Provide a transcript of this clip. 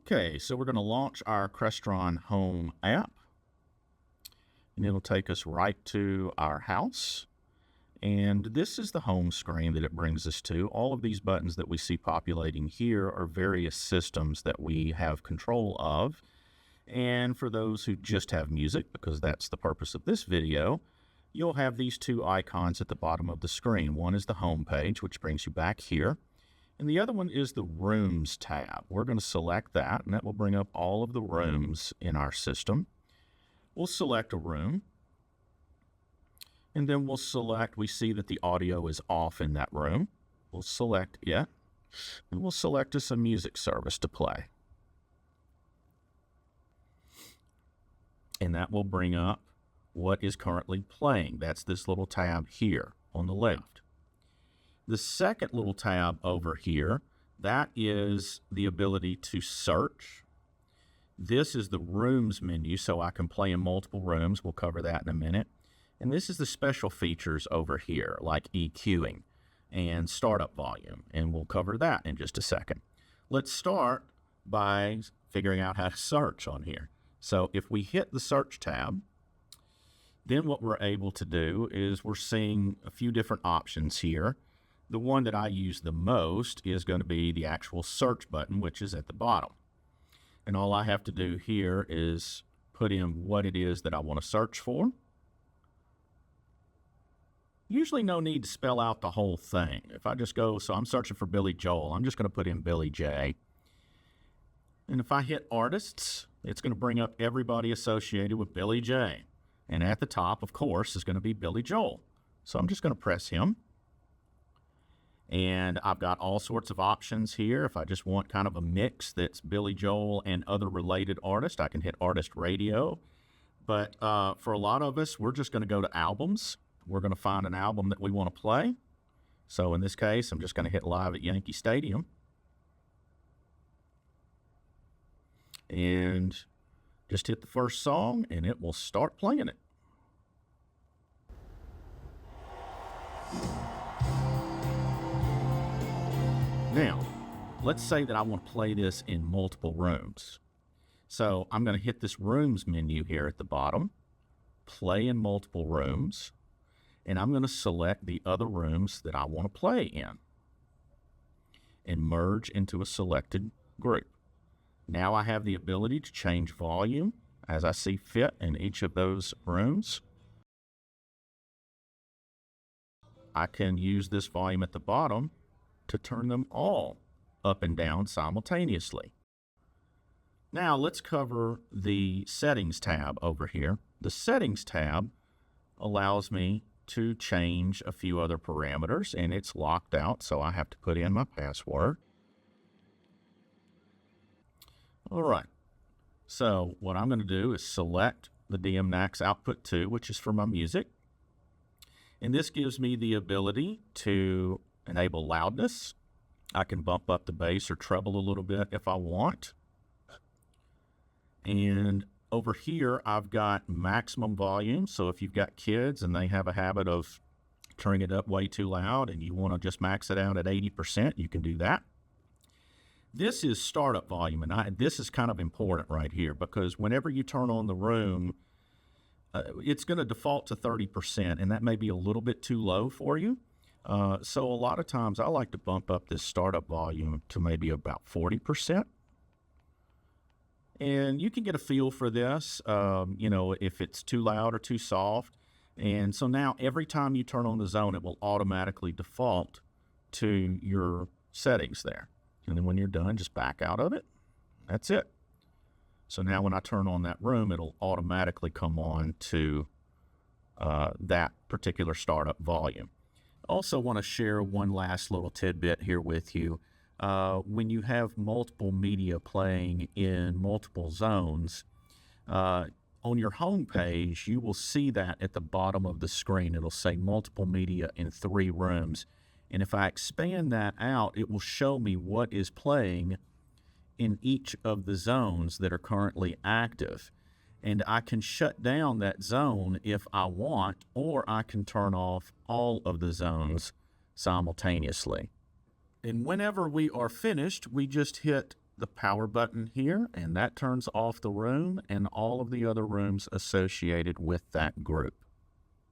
Okay, so we're going to launch our Crestron Home app, and it'll take us right to our house. And this is the home screen that it brings us to. All of these buttons that we see populating here are various systems that we have control of. And for those who just have music, because that's the purpose of this video, you'll have these two icons at the bottom of the screen. One is the home page, which brings you back here. And the other one is the Rooms tab. We're going to select that, and that will bring up all of the rooms in our system. We'll select a room, and then we'll select, we see that the audio is off in that room. We'll select it, and we'll select us a music service to play. And that will bring up what is currently playing. That's this little tab here on the left. The second little tab over here, that is the ability to search. This is the Rooms menu, so I can play in multiple rooms. We'll cover that in a minute. And this is the special features over here, like EQing and startup volume, and we'll cover that in just a second. Let's start by figuring out how to search on here. So if we hit the Search tab, then what we're able to do is we're seeing a few different options here. The one that I use the most is going to be the actual search button, which is at the bottom. And all I have to do here is put in what it is that I want to search for. Usually no need to spell out the whole thing. If I just go, so I'm searching for Billy Joel, I'm just going to put in Billy J. And if I hit artists, it's going to bring up everybody associated with Billy J. And at the top, of course, is going to be Billy Joel. So I'm just going to press him. And I've got all sorts of options here. If I just want kind of a mix that's Billy Joel and other related artists, I can hit Artist Radio. But for a lot of us, we're just going to go to albums. We're going to find an album that we want to play. So in this case, I'm just going to hit Live at Yankee Stadium. And just hit the first song, and it will start playing it. Now, let's say that I want to play this in multiple rooms. So I'm going to hit this Rooms menu here at the bottom, play in multiple rooms, and I'm going to select the other rooms that I want to play in and merge into a selected group. Now I have the ability to change volume as I see fit in each of those rooms. I can use this volume at the bottom to turn them all up and down simultaneously. Now let's cover the Settings tab over here. The Settings tab allows me to change a few other parameters, and it's locked out, so I have to put in my password. All right, so what I'm going to do is select the DM-NAX output 2, which is for my music. And this gives me the ability to enable loudness. I can bump up the bass or treble a little bit if I want. And over here, I've got maximum volume. So if you've got kids and they have a habit of turning it up way too loud and you want to just max it out at 80%, you can do that. This is startup volume, and this is kind of important right here, because whenever you turn on the room, it's going to default to 30%, and that may be a little bit too low for you. So a lot of times I like to bump up this startup volume to maybe about 40%. And you can get a feel for this, you know, if it's too loud or too soft. And so now every time you turn on the zone, it will automatically default to your settings there. And then when you're done, just back out of it. That's it. So now when I turn on that room, it'll automatically come on to that particular startup volume. Also want to share one last little tidbit here with you. When you have multiple media playing in multiple zones, on your home page, you will see that at the bottom of the screen. It'll say multiple media in 3 rooms. And if I expand that out, it will show me what is playing in each of the zones that are currently active. And I can shut down that zone if I want, or I can turn off all of the zones simultaneously. And whenever we are finished, we just hit the power button here, and that turns off the room and all of the other rooms associated with that group.